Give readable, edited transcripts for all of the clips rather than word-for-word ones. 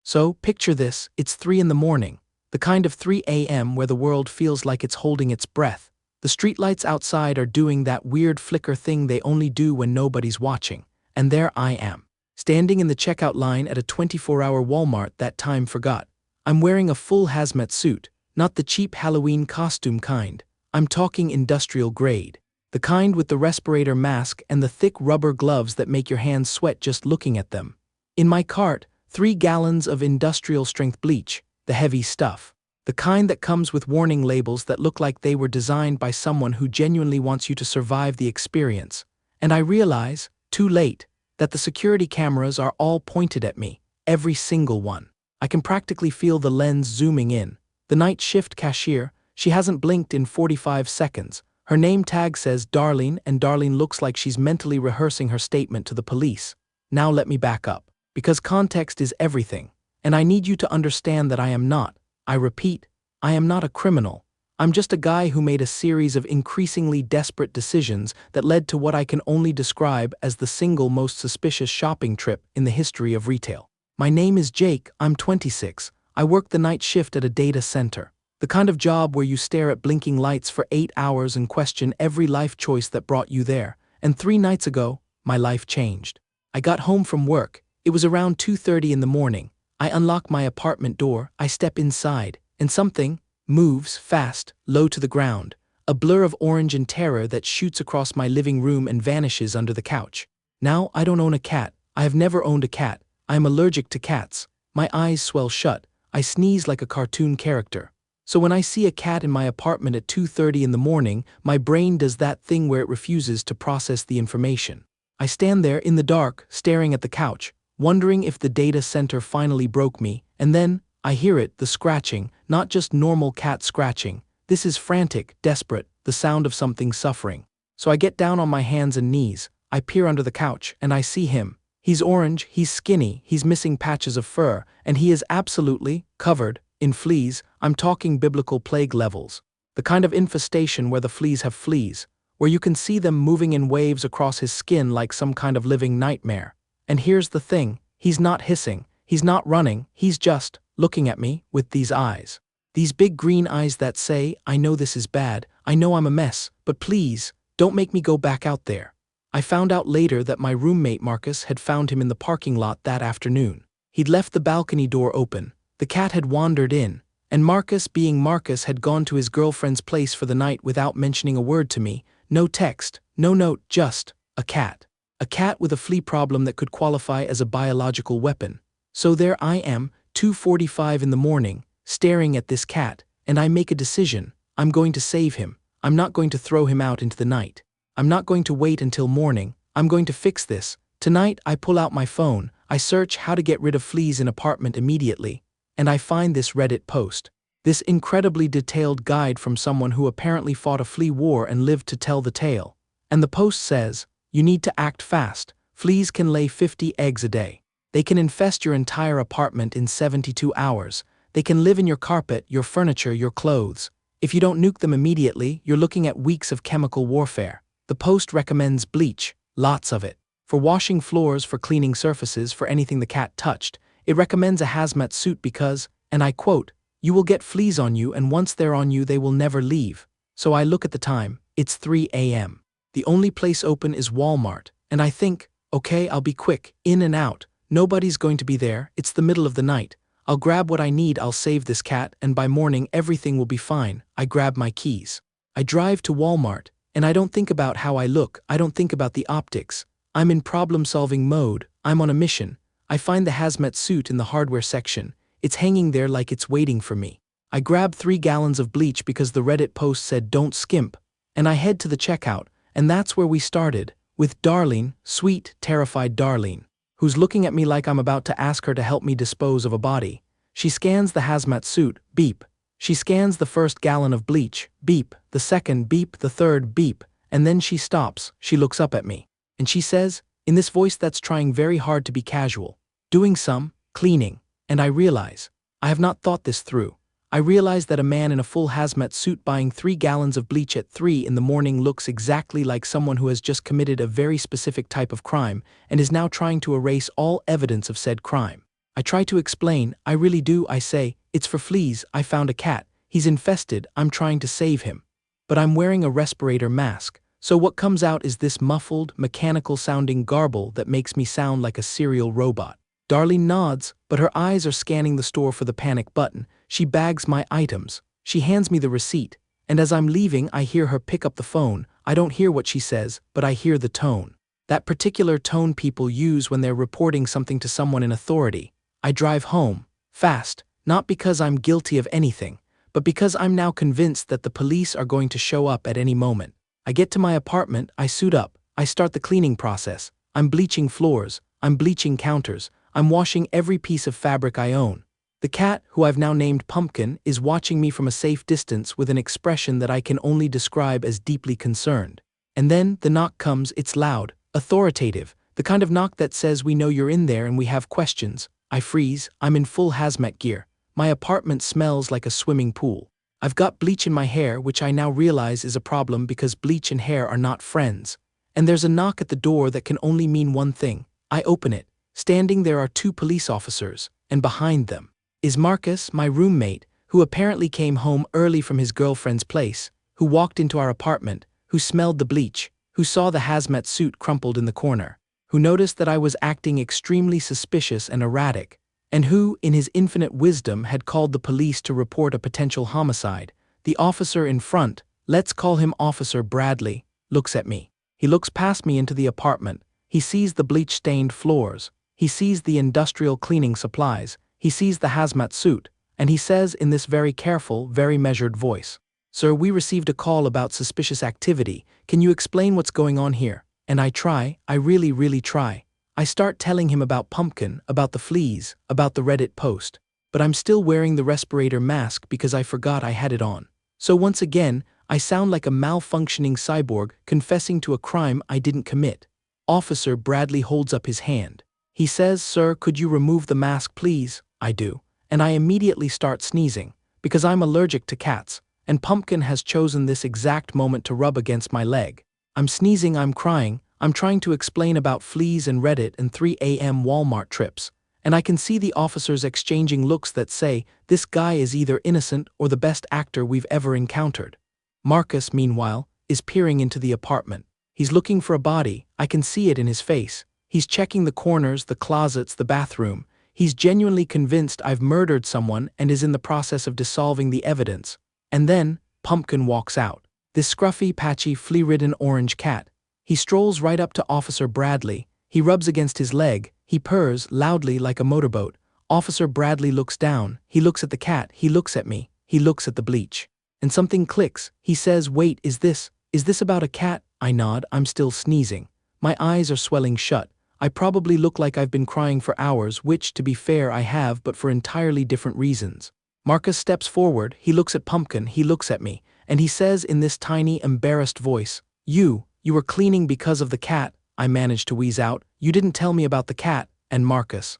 So, picture this, it's 3 in the morning, the kind of 3 a.m. where the world feels like it's holding its breath. The streetlights outside are doing that weird flicker thing they only do when nobody's watching. And there I am, standing in the checkout line at a 24-hour Walmart that time forgot. I'm wearing a full hazmat suit, not the cheap Halloween costume kind. I'm talking industrial grade. The kind with the respirator mask and the thick rubber gloves that make your hands sweat just looking at them. In my cart, 3 gallons of industrial-strength bleach, the heavy stuff. The kind that comes with warning labels that look like they were designed by someone who genuinely wants you to survive the experience. And I realize, too late, that the security cameras are all pointed at me, every single one. I can practically feel the lens zooming in. The night shift cashier, she hasn't blinked in 45 seconds. Her name tag says Darlene, and Darlene looks like she's mentally rehearsing her statement to the police. Now let me back up, because context is everything, and I need you to understand that I am not, I repeat, I am not a criminal. I'm just a guy who made a series of increasingly desperate decisions that led to what I can only describe as the single most suspicious shopping trip in the history of retail. My name is Jake, I'm 26, I work the night shift at a data center. The kind of job where you stare at blinking lights for 8 hours and question every life choice that brought you there. And 3 nights ago, my life changed. I got home from work. It was around 2:30 in the morning. I unlock my apartment door, I step inside, and something moves fast, low to the ground. A blur of orange and terror that shoots across my living room and vanishes under the couch. Now, I don't own a cat. I have never owned a cat. I am allergic to cats. My eyes swell shut. I sneeze like a cartoon character. So when I see a cat in my apartment at 2:30 in the morning, my brain does that thing where it refuses to process the information. I stand there in the dark, staring at the couch, wondering if the data center finally broke me, and then, I hear it, the scratching, not just normal cat scratching. This is frantic, desperate, the sound of something suffering. So I get down on my hands and knees, I peer under the couch, and I see him. He's orange, he's skinny, he's missing patches of fur, and he is absolutely covered in fleas. I'm talking biblical plague levels. The kind of infestation where the fleas have fleas, where you can see them moving in waves across his skin like some kind of living nightmare. And here's the thing, he's not hissing, he's not running, he's just looking at me with these eyes. These big green eyes that say, I know this is bad, I know I'm a mess, but please, don't make me go back out there. I found out later that my roommate Marcus had found him in the parking lot that afternoon. He'd left the balcony door open. The cat had wandered in, and Marcus, being Marcus, had gone to his girlfriend's place for the night without mentioning a word to me. No text, no note, just a cat. A cat with a flea problem that could qualify as a biological weapon. So there I am, 2:45 in the morning, staring at this cat, and I make a decision. I'm going to save him. I'm not going to throw him out into the night. I'm not going to wait until morning. I'm going to fix this. Tonight, I pull out my phone. I search how to get rid of fleas in apartment immediately. And I find this Reddit post. This incredibly detailed guide from someone who apparently fought a flea war and lived to tell the tale. And the post says, you need to act fast. Fleas can lay 50 eggs a day. They can infest your entire apartment in 72 hours. They can live in your carpet, your furniture, your clothes. If you don't nuke them immediately, you're looking at weeks of chemical warfare. The post recommends bleach, lots of it. For washing floors, for cleaning surfaces, for anything the cat touched. It recommends a hazmat suit because, and I quote, you will get fleas on you, and once they're on you they will never leave. So I look at the time, it's 3 a.m. The only place open is Walmart, and I think, okay, I'll be quick, in and out. Nobody's going to be there, it's the middle of the night. I'll grab what I need, I'll save this cat, and by morning everything will be fine. I grab my keys. I drive to Walmart, and I don't think about how I look, I don't think about the optics. I'm in problem-solving mode, I'm on a mission. I find the hazmat suit in the hardware section. It's hanging there like it's waiting for me. I grab 3 gallons of bleach because the Reddit post said don't skimp, and I head to the checkout, and that's where we started, with Darlene, sweet, terrified Darlene, who's looking at me like I'm about to ask her to help me dispose of a body. She scans the hazmat suit, beep. She scans the first gallon of bleach, beep, the second, beep, the third, beep, and then she stops, she looks up at me, and she says, in this voice that's trying very hard to be casual, doing some cleaning, and I realize, I have not thought this through. I realize that a man in a full hazmat suit buying 3 gallons of bleach at 3 in the morning looks exactly like someone who has just committed a very specific type of crime and is now trying to erase all evidence of said crime. I try to explain, I really do, I say, it's for fleas, I found a cat, he's infested, I'm trying to save him. But I'm wearing a respirator mask, so what comes out is this muffled, mechanical-sounding garble that makes me sound like a serial robot. Darlene nods, but her eyes are scanning the store for the panic button. She bags my items. She hands me the receipt, and as I'm leaving I hear her pick up the phone. I don't hear what she says, but I hear the tone. That particular tone people use when they're reporting something to someone in authority. I drive home, fast, not because I'm guilty of anything, but because I'm now convinced that the police are going to show up at any moment. I get to my apartment, I suit up, I start the cleaning process. I'm bleaching floors, I'm bleaching counters, I'm washing every piece of fabric I own. The cat, who I've now named Pumpkin, is watching me from a safe distance with an expression that I can only describe as deeply concerned. And then the knock comes. It's loud, authoritative, the kind of knock that says we know you're in there and we have questions. I freeze, I'm in full hazmat gear. My apartment smells like a swimming pool. I've got bleach in my hair, which I now realize is a problem because bleach and hair are not friends. And there's a knock at the door that can only mean one thing. I open it. Standing there are 2 police officers, and behind them is Marcus, my roommate, who apparently came home early from his girlfriend's place, who walked into our apartment, who smelled the bleach, who saw the hazmat suit crumpled in the corner, who noticed that I was acting extremely suspicious and erratic, and who, in his infinite wisdom, had called the police to report a potential homicide. The officer in front, let's call him Officer Bradley, looks at me. He looks past me into the apartment. He sees the bleach-stained floors. He sees the industrial cleaning supplies. He sees the hazmat suit, and he says in this very careful, very measured voice, "Sir, we received a call about suspicious activity. Can you explain what's going on here?" And I really try. I start telling him about Pumpkin, about the fleas, about the Reddit post. But I'm still wearing the respirator mask because I forgot I had it on. So once again, I sound like a malfunctioning cyborg confessing to a crime I didn't commit. Officer Bradley holds up his hand. He says, "Sir, could you remove the mask, please?" I do. And I immediately start sneezing, because I'm allergic to cats, and Pumpkin has chosen this exact moment to rub against my leg. I'm sneezing, I'm crying, I'm trying to explain about fleas and Reddit and 3 a.m. Walmart trips, and I can see the officers exchanging looks that say, this guy is either innocent or the best actor we've ever encountered. Marcus, meanwhile, is peering into the apartment. He's looking for a body. I can see it in his face. He's checking the corners, the closets, the bathroom. He's genuinely convinced I've murdered someone and is in the process of dissolving the evidence. And then, Pumpkin walks out. This scruffy, patchy, flea-ridden orange cat. He strolls right up to Officer Bradley. He rubs against his leg. He purrs loudly like a motorboat. Officer Bradley looks down. He looks at the cat. He looks at me. He looks at the bleach. And something clicks. He says, "Wait, is this about a cat?" I nod. I'm still sneezing. My eyes are swelling shut. I probably look like I've been crying for hours, which, to be fair, I have, but for entirely different reasons. Marcus steps forward. He looks at Pumpkin. He looks at me. And he says in this tiny, embarrassed voice, You were cleaning because of the cat." I manage to wheeze out, "You didn't tell me about the cat." And Marcus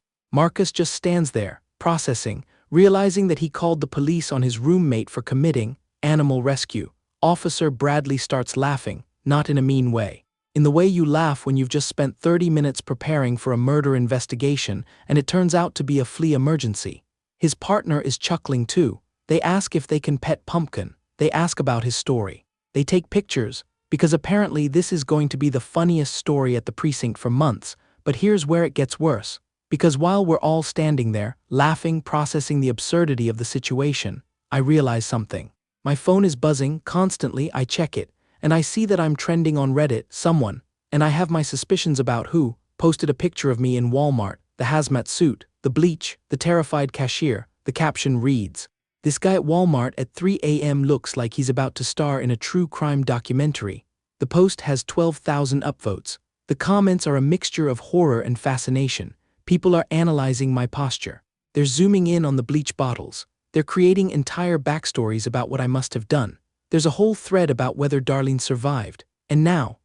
just stands there, processing, realizing that he called the police on his roommate for committing animal rescue. Officer Bradley starts laughing, not in a mean way. In the way you laugh when you've just spent 30 minutes preparing for a murder investigation and it turns out to be a flea emergency. His partner is chuckling too. They ask if they can pet Pumpkin. They ask about his story. They take pictures, because apparently this is going to be the funniest story at the precinct for months. But here's where it gets worse. Because while we're all standing there, laughing, processing the absurdity of the situation, I realize something. My phone is buzzing constantly. I check it, and I see that I'm trending on Reddit. Someone, and I have my suspicions about who, posted a picture of me in Walmart, the hazmat suit, the bleach, the terrified cashier. The caption reads, "This guy at Walmart at 3 a.m. looks like he's about to star in a true crime documentary." The post has 12,000 upvotes. The comments are a mixture of horror and fascination. People are analyzing my posture. They're zooming in on the bleach bottles. They're creating entire backstories about what I must have done. There's a whole thread about whether Darlene survived. And now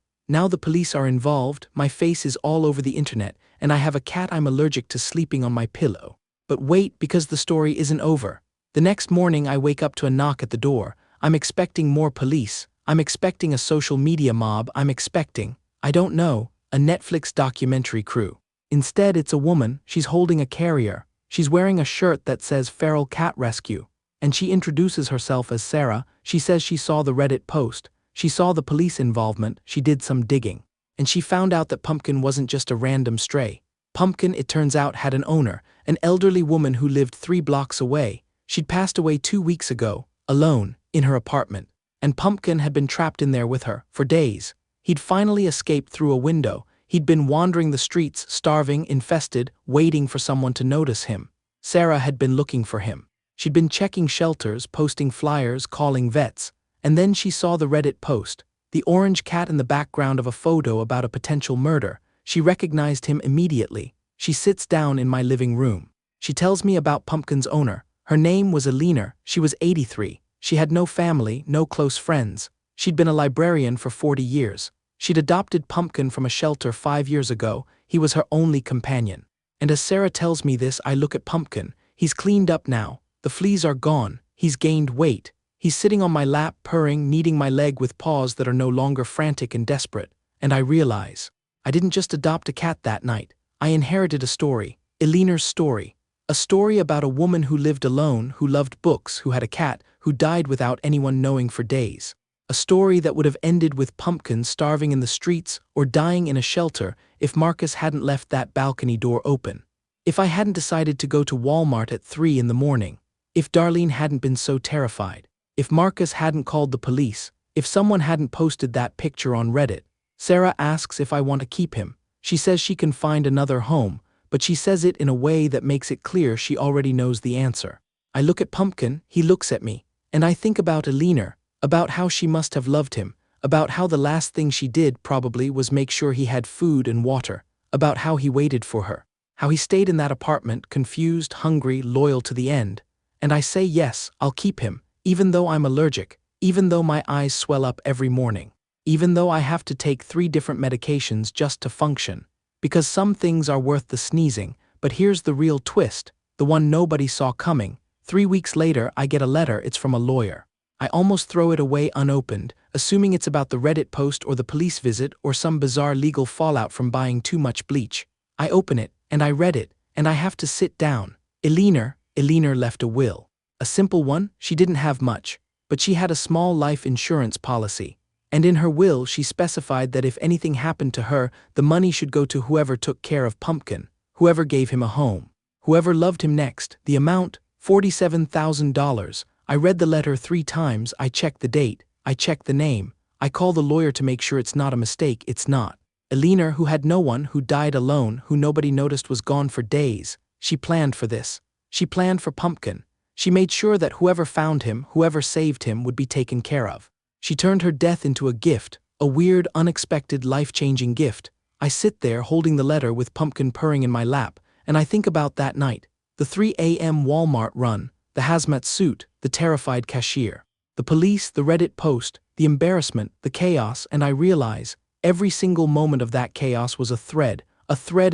the police are involved. My face is all over the internet, and I have a cat I'm allergic to sleeping on my pillow. But wait, because the story isn't over. The next morning I wake up to a knock at the door. I'm expecting more police. I'm expecting a social media mob. I'm expecting, I don't know, a Netflix documentary crew. Instead, it's a woman. She's holding a carrier. She's wearing a shirt that says Feral Cat Rescue, and she introduces herself as Sarah. She says she saw the Reddit post, she saw the police involvement, she did some digging, and she found out that Pumpkin wasn't just a random stray. Pumpkin, it turns out, had an owner, an elderly woman who lived 3 blocks away. She'd passed away 2 weeks ago, alone, in her apartment, and Pumpkin had been trapped in there with her for days. He'd finally escaped through a window. He'd been wandering the streets, starving, infested, waiting for someone to notice him. Sarah had been looking for him. She'd been checking shelters, posting flyers, calling vets, and then she saw the Reddit post, the orange cat in the background of a photo about a potential murder. She recognized him immediately. She sits down in my living room. She tells me about Pumpkin's owner. Her name was Elena. She was 83. She had no family, no close friends. She'd been a librarian for 40 years. She'd adopted Pumpkin from a shelter 5 years ago. He was her only companion. And as Sarah tells me this, I look at Pumpkin. He's cleaned up now. The fleas are gone. He's gained weight. He's sitting on my lap, purring, kneading my leg with paws that are no longer frantic and desperate. And I realize, I didn't just adopt a cat that night. I inherited a story, Elena's story. A story about a woman who lived alone, who loved books, who had a cat, who died without anyone knowing for days. A story that would have ended with Pumpkin starving in the streets or dying in a shelter if Marcus hadn't left that balcony door open. If I hadn't decided to go to Walmart at 3 in the morning. If Darlene hadn't been so terrified. If Marcus hadn't called the police. If someone hadn't posted that picture on Reddit. Sarah asks if I want to keep him. She says she can find another home, but she says it in a way that makes it clear she already knows the answer. I look at Pumpkin, he looks at me, and I think about Elena, about how she must have loved him, about how the last thing she did probably was make sure he had food and water, about how he waited for her, how he stayed in that apartment, confused, hungry, loyal to the end. And I say yes, I'll keep him, even though I'm allergic, even though my eyes swell up every morning. Even though I have to take 3 different medications just to function. Because some things are worth the sneezing, but here's the real twist, the one nobody saw coming. 3 weeks later, I get a letter. It's from a lawyer. I almost throw it away unopened, assuming it's about the Reddit post or the police visit or some bizarre legal fallout from buying too much bleach. I open it, and I read it, and I have to sit down. Elena left a will. A simple one. She didn't have much, but she had a small life insurance policy. And in her will, she specified that if anything happened to her, the money should go to whoever took care of Pumpkin, whoever gave him a home, whoever loved him next. The amount, $47,000. I read the letter 3 times, I checked the date, I checked the name, I call the lawyer to make sure it's not a mistake. It's not. Elena, who had no one, who died alone, who nobody noticed was gone for days, she planned for this. She planned for Pumpkin. She made sure that whoever found him, whoever saved him, would be taken care of. She turned her death into a gift, a weird, unexpected, life-changing gift. I sit there holding the letter with Pumpkin purring in my lap, and I think about that night. The 3 a.m. Walmart run, the hazmat suit, the terrified cashier, the police, the Reddit post, the embarrassment, the chaos, and I realize every single moment of that chaos was a thread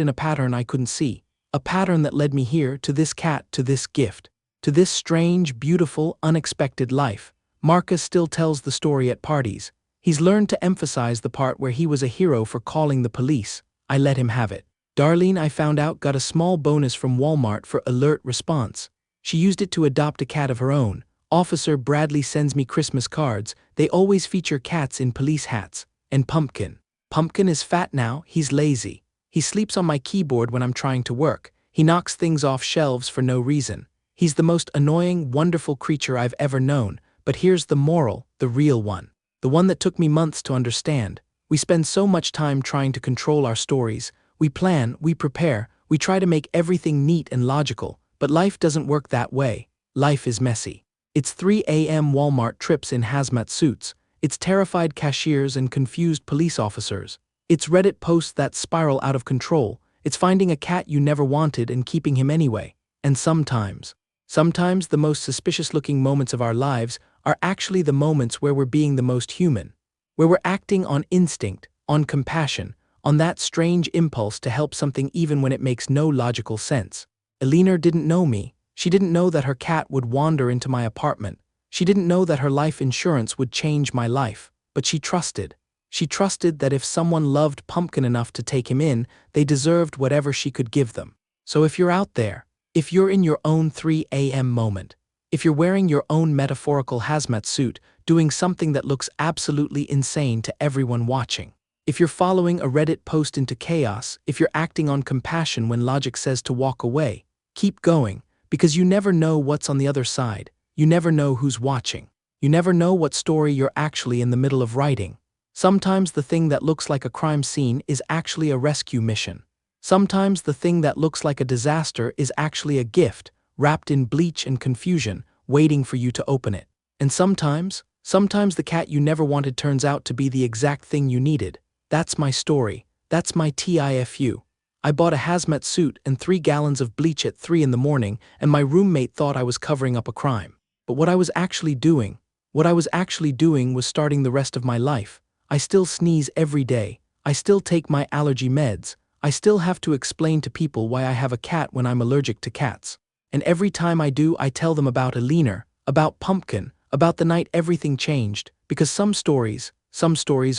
in a pattern I couldn't see. A pattern that led me here, to this cat, to this gift, to this strange, beautiful, unexpected life. Marcus still tells the story at parties. He's learned to emphasize the part where he was a hero for calling the police. I let him have it. Darlene, I found out, got a small bonus from Walmart for alert response. She used it to adopt a cat of her own. Officer Bradley sends me Christmas cards. They always feature cats in police hats. And Pumpkin. Pumpkin is fat now, he's lazy. He sleeps on my keyboard when I'm trying to work. He knocks things off shelves for no reason. He's the most annoying, wonderful creature I've ever known. But here's the moral, the real one. The one that took me months to understand. We spend so much time trying to control our stories. We plan, we prepare, we try to make everything neat and logical. But life doesn't work that way. Life is messy. It's 3 a.m. Walmart trips in hazmat suits. It's terrified cashiers and confused police officers. It's Reddit posts that spiral out of control. It's finding a cat you never wanted and keeping him anyway. And sometimes the most suspicious-looking moments of our lives are actually the moments where we're being the most human, where we're acting on instinct, on compassion, on that strange impulse to help something even when it makes no logical sense. Elena didn't know me. She didn't know that her cat would wander into my apartment. She didn't know that her life insurance would change my life. But she trusted. She trusted that if someone loved Pumpkin enough to take him in, they deserved whatever she could give them. So if you're out there, If you're in your own 3 a.m. moment, if you're wearing your own metaphorical hazmat suit, doing something that looks absolutely insane to everyone watching, if you're following a Reddit post into chaos, if you're acting on compassion when logic says to walk away, keep going, because you never know what's on the other side. You never know who's watching. You never know what story you're actually in the middle of writing. Sometimes the thing that looks like a crime scene is actually a rescue mission. Sometimes the thing that looks like a disaster is actually a gift, wrapped in bleach and confusion, waiting for you to open it. And sometimes the cat you never wanted turns out to be the exact thing you needed. That's my story. That's my TIFU. I bought a hazmat suit and 3 gallons of bleach at 3 in the morning, and my roommate thought I was covering up a crime. But what I was actually doing was starting the rest of my life. I still sneeze every day. I still take my allergy meds. I still have to explain to people why I have a cat when I'm allergic to cats. And every time I do, I tell them about Elena, about Pumpkin, about the night everything changed, because some stories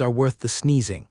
are worth the sneezing.